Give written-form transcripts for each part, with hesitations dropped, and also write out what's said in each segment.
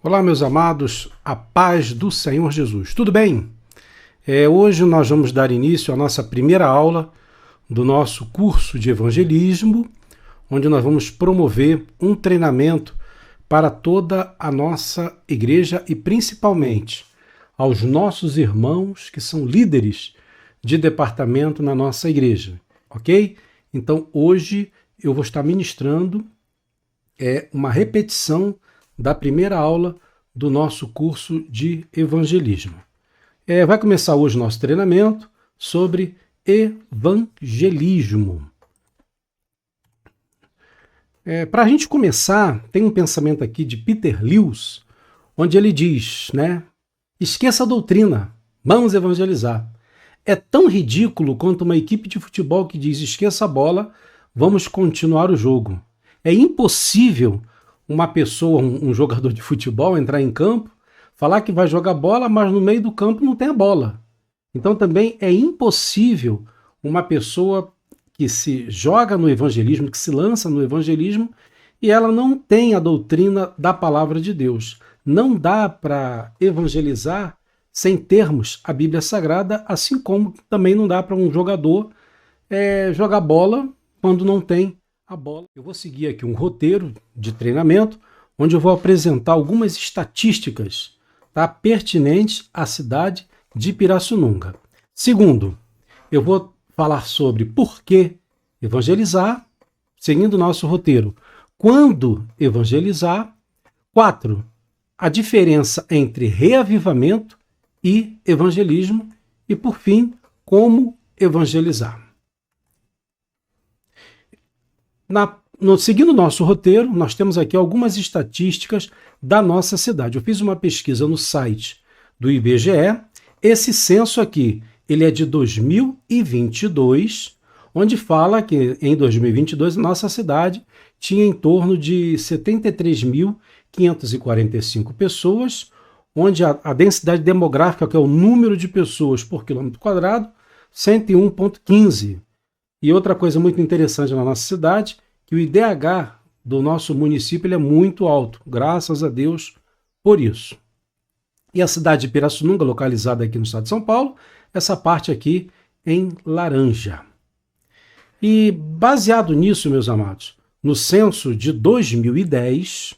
Olá, meus amados, a paz do Senhor Jesus. Tudo bem? Hoje nós vamos dar início à nossa primeira aula do nosso curso de evangelismo, onde nós vamos promover um treinamento para toda a nossa igreja e principalmente aos nossos irmãos que são líderes de departamento na nossa igreja, ok? Então hoje eu vou estar ministrando uma repetição da primeira aula do nosso curso de evangelismo. Vai começar hoje o nosso treinamento sobre evangelismo. Para a gente começar, tem um pensamento aqui de Peter Lewis, onde ele diz, esqueça a doutrina, vamos evangelizar. É tão ridículo quanto uma equipe de futebol que diz esqueça a bola, vamos continuar o jogo. É impossível uma pessoa, um jogador de futebol, entrar em campo, falar que vai jogar bola, mas no meio do campo não tem a bola. Então também é impossível uma pessoa que se joga no evangelismo, que se lança no evangelismo, e ela não tem a doutrina da palavra de Deus. Não dá para evangelizar sem termos a Bíblia Sagrada, assim como também não dá para um jogador jogar bola quando não tem a bola. Eu vou seguir aqui um roteiro de treinamento, onde eu vou apresentar algumas estatísticas pertinentes à cidade de Pirassununga. Segundo, eu vou falar sobre por que evangelizar, seguindo o nosso roteiro. Quando evangelizar. 4. A diferença entre reavivamento e evangelismo. E, por fim, como evangelizar. Seguindo o nosso roteiro, nós temos aqui algumas estatísticas da nossa cidade. Eu fiz uma pesquisa no site do IBGE. Esse censo aqui, ele é de 2022, onde fala que em 2022 nossa cidade tinha em torno de 73.545 pessoas, onde a densidade demográfica, que é o número de pessoas por quilômetro quadrado, 101,15. E outra coisa muito interessante na nossa cidade, que o IDH do nosso município ele é muito alto, graças a Deus por isso. E a cidade de Pirassununga, localizada aqui no estado de São Paulo, essa parte aqui em laranja. E baseado nisso, meus amados, no censo de 2010,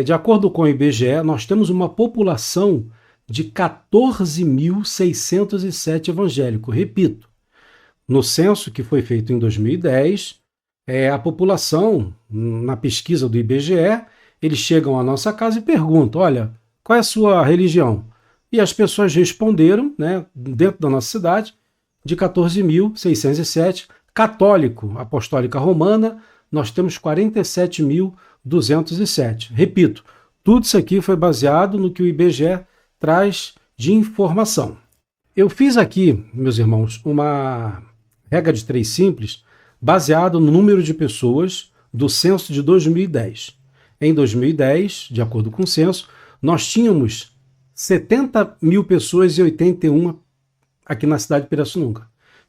de acordo com o IBGE, nós temos uma população de 14.607 evangélicos. Repito, no censo que foi feito em 2010, a população, na pesquisa do IBGE, eles chegam à nossa casa e perguntam, olha, qual é a sua religião? E as pessoas responderam, dentro da nossa cidade, de 14.607, católico, apostólica romana, nós temos 47.207. Repito, tudo isso aqui foi baseado no que o IBGE traz de informação. Eu fiz aqui, meus irmãos, uma regra de 3 simples, baseado no número de pessoas do censo de 2010. Em 2010, de acordo com o censo, nós tínhamos 70 mil pessoas e 81 aqui na cidade de Pirassununga.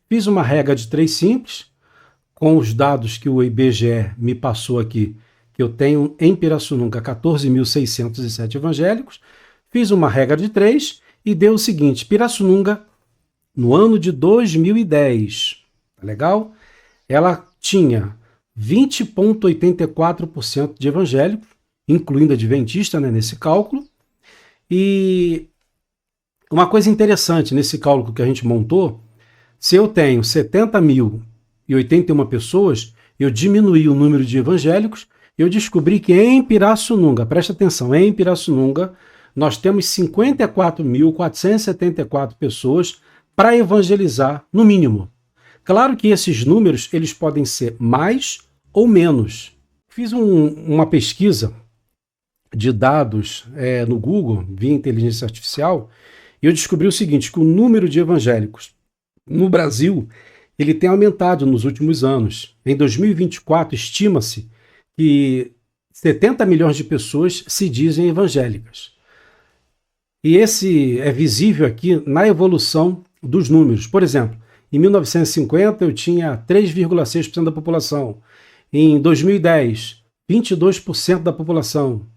Fiz uma regra de 3 simples, com os dados que o IBGE me passou aqui, que eu tenho em Pirassununga 14.607 evangélicos. Fiz uma regra de 3 e deu o seguinte: Pirassununga, no ano de 2010, legal? Ela tinha 20,84% de evangélicos, incluindo adventista, nesse cálculo. E uma coisa interessante nesse cálculo que a gente montou, se eu tenho 70.081 pessoas, eu diminuí o número de evangélicos, eu descobri que em Pirassununga, presta atenção, em Pirassununga, nós temos 54.474 pessoas para evangelizar, no mínimo. Claro que esses números eles podem ser mais ou menos. Fiz uma pesquisa de dados no Google, via inteligência artificial, e eu descobri o seguinte, que o número de evangélicos no Brasil ele tem aumentado nos últimos anos. Em 2024, estima-se que 70 milhões de pessoas se dizem evangélicas. E esse é visível aqui na evolução dos números. Por exemplo, em 1950 eu tinha 3,6% da população. Em 2010, 22% da população.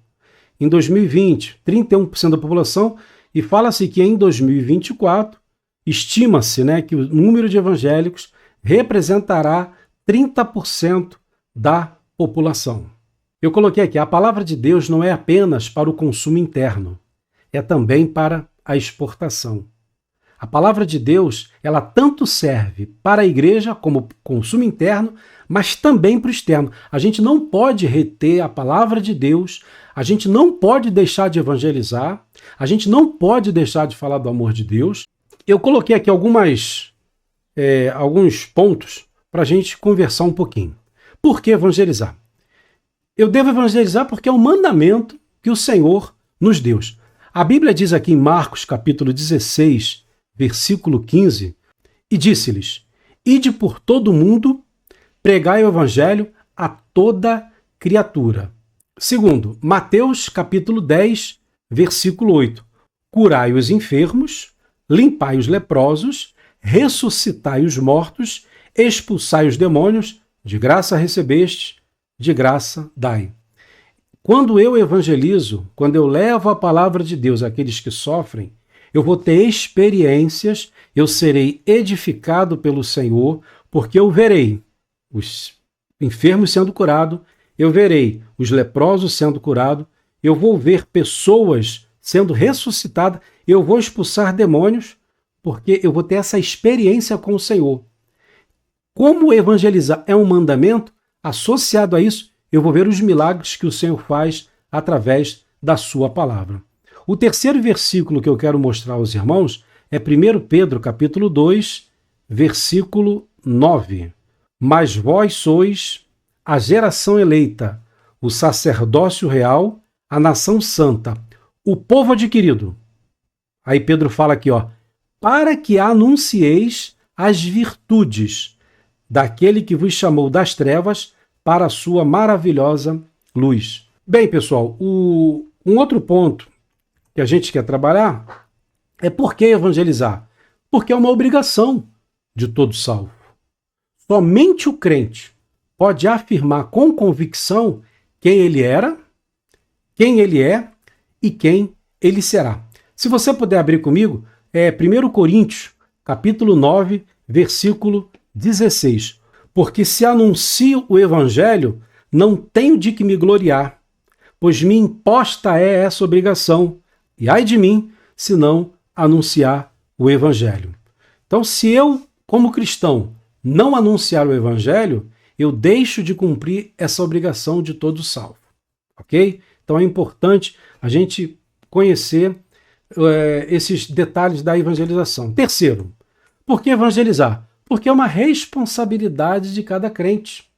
em 2020, 31% da população, e fala-se que em 2024, estima-se, né, que o número de evangélicos representará 30% da população. Eu coloquei aqui, a palavra de Deus não é apenas para o consumo interno, é também para a exportação. A palavra de Deus, ela tanto serve para a igreja como consumo interno, mas também para o externo. A gente não pode reter a palavra de Deus, a gente não pode deixar de evangelizar, a gente não pode deixar de falar do amor de Deus. Eu coloquei aqui alguns pontos para a gente conversar um pouquinho. Por que evangelizar? Eu devo evangelizar porque é um mandamento que o Senhor nos deu. A Bíblia diz aqui em Marcos, capítulo 16, versículo 15, e disse-lhes: Ide por todo o mundo, pregai o evangelho a toda criatura. Segundo, Mateus, capítulo 10, versículo 8, curai os enfermos, limpai os leprosos, ressuscitai os mortos, expulsai os demônios, de graça recebestes, de graça dai. Quando eu evangelizo, quando eu levo a palavra de Deus àqueles que sofrem, eu vou ter experiências, eu serei edificado pelo Senhor, porque eu verei os enfermos sendo curados, eu verei os leprosos sendo curados, eu vou ver pessoas sendo ressuscitadas, eu vou expulsar demônios, porque eu vou ter essa experiência com o Senhor. Como evangelizar é um mandamento, associado a isso, eu vou ver os milagres que o Senhor faz através da sua palavra. O terceiro versículo que eu quero mostrar aos irmãos é 1 Pedro, capítulo 2, versículo 9. Mas vós sois a geração eleita, o sacerdócio real, a nação santa, o povo adquirido. Aí Pedro fala aqui, para que anuncieis as virtudes daquele que vos chamou das trevas para a sua maravilhosa luz. Bem, pessoal, um outro ponto que a gente quer trabalhar é por que evangelizar? Porque é uma obrigação de todo salvo. Somente o crente pode afirmar com convicção quem ele era, quem ele é e quem ele será. Se você puder abrir comigo, 1 Coríntios, capítulo 9, versículo 16. Porque se anuncio o evangelho, não tenho de que me gloriar, pois me imposta é essa obrigação, e ai de mim, se não anunciar o evangelho. Então, se eu, como cristão, não anunciar o evangelho, eu deixo de cumprir essa obrigação de todo salvo. Ok? Então é importante a gente conhecer esses detalhes da evangelização. Terceiro, por que evangelizar? Porque é uma responsabilidade de cada crente.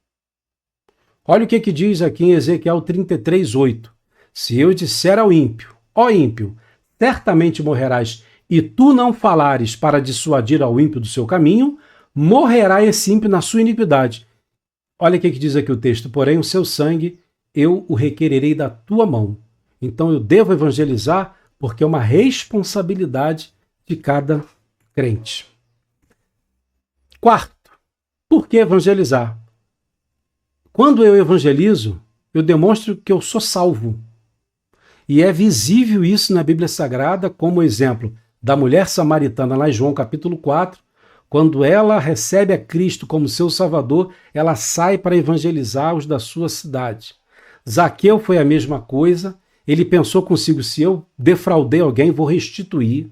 Olha o que diz aqui em Ezequiel 33:8. Se eu disser ao ímpio, ó ímpio, certamente morrerás, e tu não falares para dissuadir ao ímpio do seu caminho, morrerá esse ímpio na sua iniquidade. Olha o que diz aqui o texto, porém o seu sangue eu o requererei da tua mão. Então eu devo evangelizar porque é uma responsabilidade de cada crente. Quarto, por que evangelizar? Quando eu evangelizo, eu demonstro que eu sou salvo. E é visível isso na Bíblia Sagrada, como exemplo da mulher samaritana lá em João capítulo 4, quando ela recebe a Cristo como seu Salvador, ela sai para evangelizar os da sua cidade. Zaqueu foi a mesma coisa, ele pensou consigo, se eu defraudei alguém, vou restituir.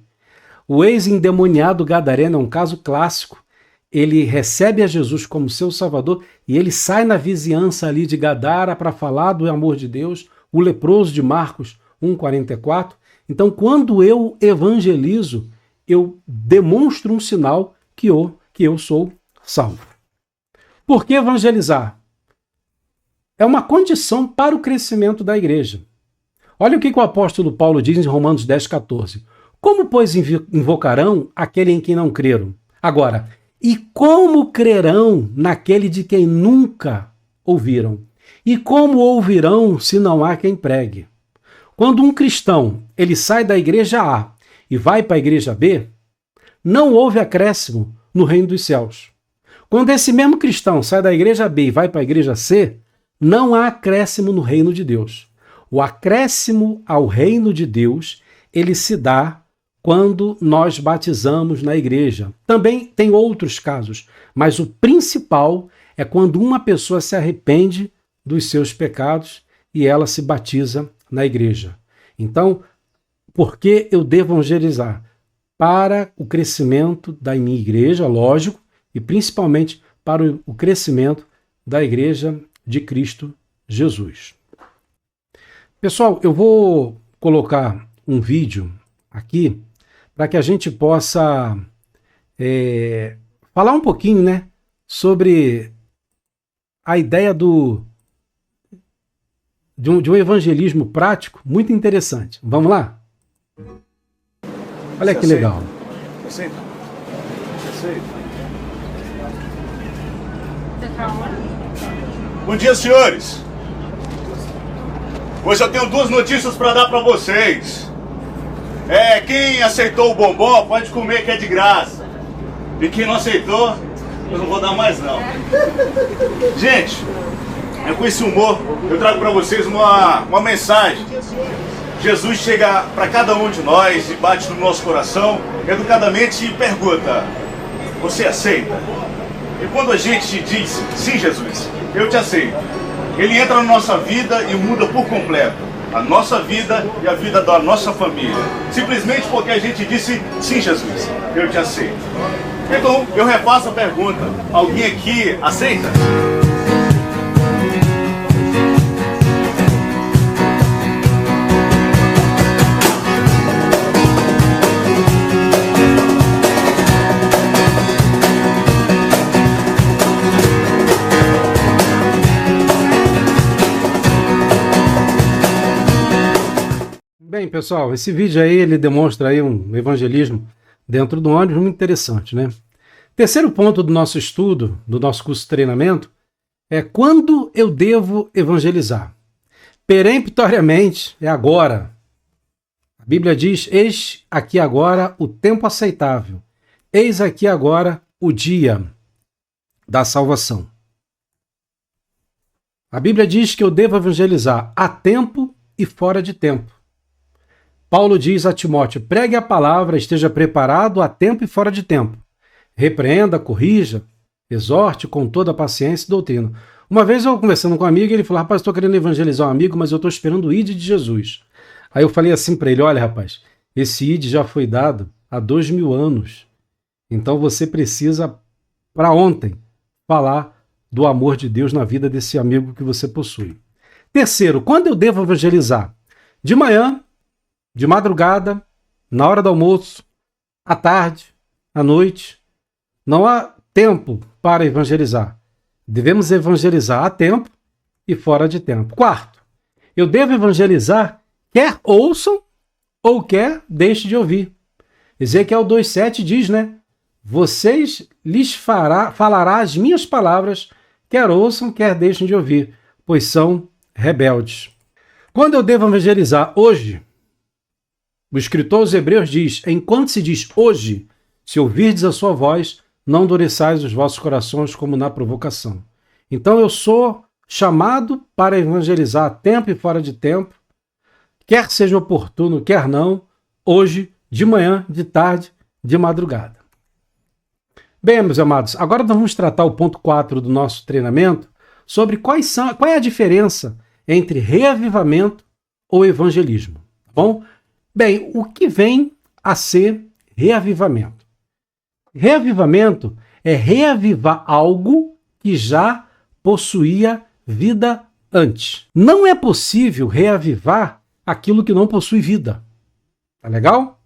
O ex-endemoniado gadareno é um caso clássico. Ele recebe a Jesus como seu Salvador e ele sai na vizinhança ali de Gadara para falar do amor de Deus, o leproso de Marcos 1,44. Então, quando eu evangelizo, eu demonstro um sinal que eu sou salvo. Por que evangelizar? É uma condição para o crescimento da igreja. Olha o que o apóstolo Paulo diz em Romanos 10,14. Como, pois, invocarão aquele em quem não creram? Agora, e como crerão naquele de quem nunca ouviram? E como ouvirão se não há quem pregue? Quando um cristão ele sai da igreja A e vai para a igreja B, não houve acréscimo no reino dos céus. Quando esse mesmo cristão sai da igreja B e vai para a igreja C, não há acréscimo no reino de Deus. O acréscimo ao reino de Deus, ele se dá quando nós batizamos na igreja. Também tem outros casos, mas o principal é quando uma pessoa se arrepende dos seus pecados e ela se batiza na igreja. Então, por que eu devo evangelizar? Para o crescimento da minha igreja, lógico, e principalmente para o crescimento da igreja de Cristo Jesus. Pessoal, eu vou colocar um vídeo aqui para que a gente possa falar um pouquinho, né, sobre a ideia de um evangelismo prático muito interessante. Vamos lá? Olha que legal. Aceita? Aceita. Bom dia, senhores. Hoje eu tenho duas notícias para dar para vocês. Quem aceitou o bombom pode comer, que é de graça. E quem não aceitou, eu não vou dar mais não. Gente, com esse humor eu trago para vocês uma mensagem. Jesus chega para cada um de nós e bate no nosso coração educadamente e pergunta: você aceita? E quando a gente diz sim, Jesus, eu te aceito, ele entra na nossa vida e muda por completo a nossa vida e a vida da nossa família, simplesmente porque a gente disse sim, Jesus, eu te aceito. Então eu refaço a pergunta: alguém aqui aceita? Bem, pessoal, esse vídeo aí ele demonstra aí um evangelismo dentro do ônibus muito interessante, né? Terceiro ponto do nosso estudo, do nosso curso de treinamento, é quando eu devo evangelizar. Peremptoriamente, é agora. A Bíblia diz: eis aqui agora o tempo aceitável. Eis aqui agora o dia da salvação. A Bíblia diz que eu devo evangelizar a tempo e fora de tempo. Paulo diz a Timóteo: pregue a palavra, esteja preparado a tempo e fora de tempo. Repreenda, corrija, exorte com toda a paciência e doutrina. Uma vez eu conversando com um amigo, ele falou: rapaz, estou querendo evangelizar um amigo, mas eu estou esperando o ID de Jesus. Aí eu falei assim para ele: olha, rapaz, esse ID já foi dado há 2000 anos. Então você precisa, para ontem, falar do amor de Deus na vida desse amigo que você possui. Terceiro, quando eu devo evangelizar? De manhã, de madrugada, na hora do almoço, à tarde, à noite. Não há tempo para evangelizar. Devemos evangelizar a tempo e fora de tempo. Quarto, eu devo evangelizar quer ouçam ou quer deixem de ouvir. Ezequiel 2,7 diz, né? Vocês lhes falará as minhas palavras, quer ouçam, quer deixem de ouvir, pois são rebeldes. Quando eu devo evangelizar hoje? O escritor aos Hebreus diz: enquanto se diz hoje, se ouvirdes a sua voz, não endureçais os vossos corações como na provocação. Então eu sou chamado para evangelizar a tempo e fora de tempo, quer seja oportuno, quer não, hoje, de manhã, de tarde, de madrugada. Bem, meus amados, agora nós vamos tratar o ponto 4 do nosso treinamento sobre qual é a diferença entre reavivamento ou evangelismo. Tá bom? Bem, o que vem a ser reavivamento? Reavivamento é reavivar algo que já possuía vida antes. Não é possível reavivar aquilo que não possui vida. Tá legal?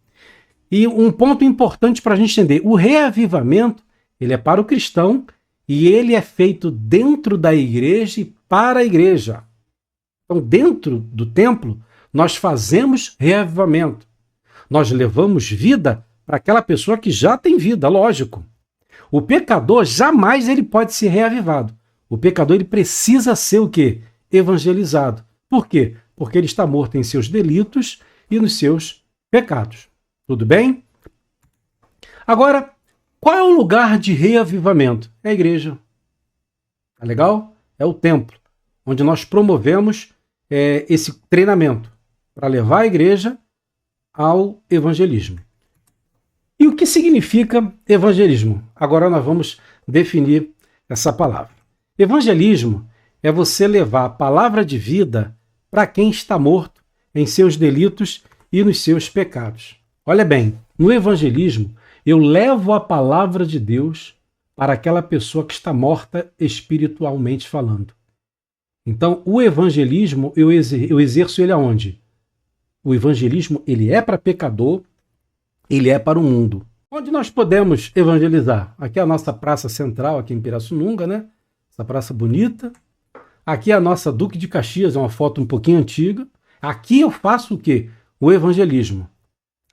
E um ponto importante para a gente entender: o reavivamento ele é para o cristão e ele é feito dentro da igreja e para a igreja. Então, dentro do templo, nós fazemos reavivamento. Nós levamos vida para aquela pessoa que já tem vida, lógico. O pecador jamais ele pode ser reavivado. O pecador ele precisa ser o quê? Evangelizado. Por quê? Porque ele está morto em seus delitos e nos seus pecados. Tudo bem? Agora, qual é o lugar de reavivamento? É a igreja. Tá legal? É o templo, onde nós promovemos esse treinamento para levar a igreja ao evangelismo. E o que significa evangelismo? Agora nós vamos definir essa palavra. Evangelismo é você levar a palavra de vida para quem está morto em seus delitos e nos seus pecados. Olha bem, no evangelismo eu levo a palavra de Deus para aquela pessoa que está morta espiritualmente falando. Então, o evangelismo eu exerço ele aonde? O evangelismo ele é para pecador, ele é para o mundo. Onde nós podemos evangelizar? Aqui é a nossa praça central, aqui em Pirassununga, né? Essa praça bonita. Aqui é a nossa Duque de Caxias, é uma foto um pouquinho antiga. Aqui eu faço o quê? O evangelismo.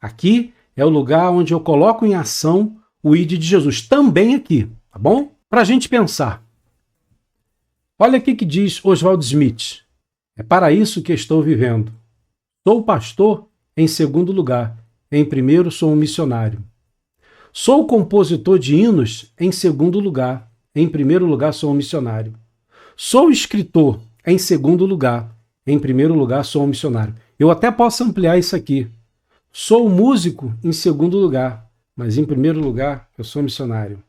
Aqui é o lugar onde eu coloco em ação o ID de Jesus. Também aqui, tá bom? Para a gente pensar. Olha aqui que diz Oswald Smith. É para isso que estou vivendo. Sou pastor em segundo lugar. Em primeiro, sou um missionário. Sou compositor de hinos em segundo lugar. Em primeiro lugar, sou um missionário. Sou escritor em segundo lugar. Em primeiro lugar, sou um missionário. Eu até posso ampliar isso aqui. Sou músico em segundo lugar, mas em primeiro lugar, eu sou missionário.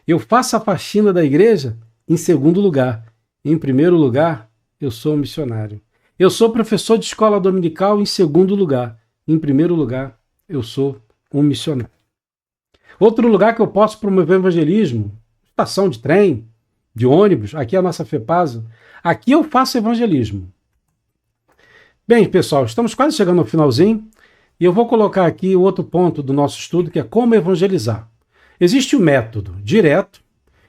Eu faço a faxina da igreja em segundo lugar. Em primeiro lugar, eu sou um missionário. Eu sou professor de escola dominical em segundo lugar. Em primeiro lugar, eu sou um missionário. Outro lugar que eu posso promover evangelismo, estação de trem, de ônibus, aqui é a nossa FEPASA. Aqui eu faço evangelismo. Bem, pessoal, estamos quase chegando ao finalzinho e eu vou colocar aqui o outro ponto do nosso estudo, que é como evangelizar. Existe o método direto,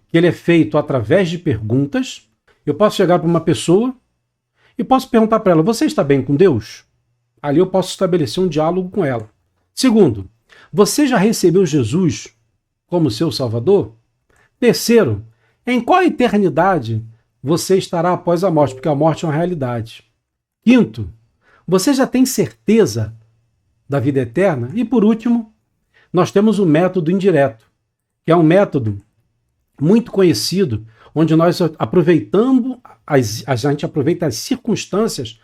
que ele é feito através de perguntas. Eu posso chegar para uma pessoa e posso perguntar para ela, você está bem com Deus? Ali eu posso estabelecer um diálogo com ela. Segundo, você já recebeu Jesus como seu Salvador? Terceiro, em qual eternidade você estará após a morte? Porque a morte é uma realidade. Quinto, você já tem certeza da vida eterna? E por último, nós temos o método indireto, que é um método muito conhecido, onde nós aproveitamos, a gente aproveita as circunstâncias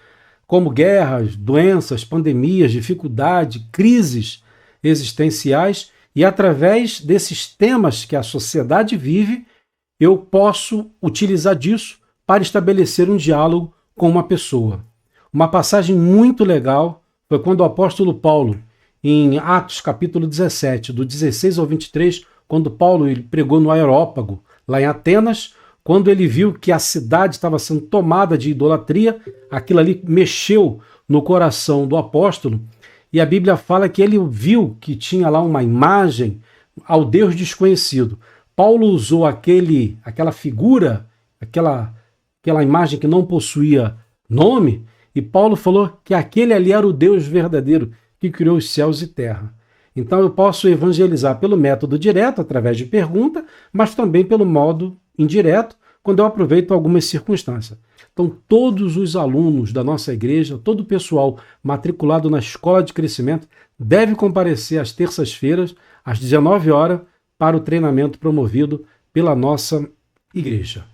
como guerras, doenças, pandemias, dificuldade, crises existenciais, e através desses temas que a sociedade vive, eu posso utilizar disso para estabelecer um diálogo com uma pessoa. Uma passagem muito legal foi quando o apóstolo Paulo, em Atos capítulo 17, do 16 ao 23, quando Paulo ele pregou no Areópago, lá em Atenas, quando ele viu que a cidade estava sendo tomada de idolatria, aquilo ali mexeu no coração do apóstolo, e a Bíblia fala que ele viu que tinha lá uma imagem ao Deus desconhecido. Paulo usou aquela figura, aquela imagem que não possuía nome, e Paulo falou que aquele ali era o Deus verdadeiro que criou os céus e terra. Então eu posso evangelizar pelo método direto, através de pergunta, mas também pelo modo indireto, quando eu aproveito algumas circunstâncias. Então todos os alunos da nossa igreja, todo o pessoal matriculado na Escola de Crescimento deve comparecer às terças-feiras, às 19 horas, para o treinamento promovido pela nossa igreja.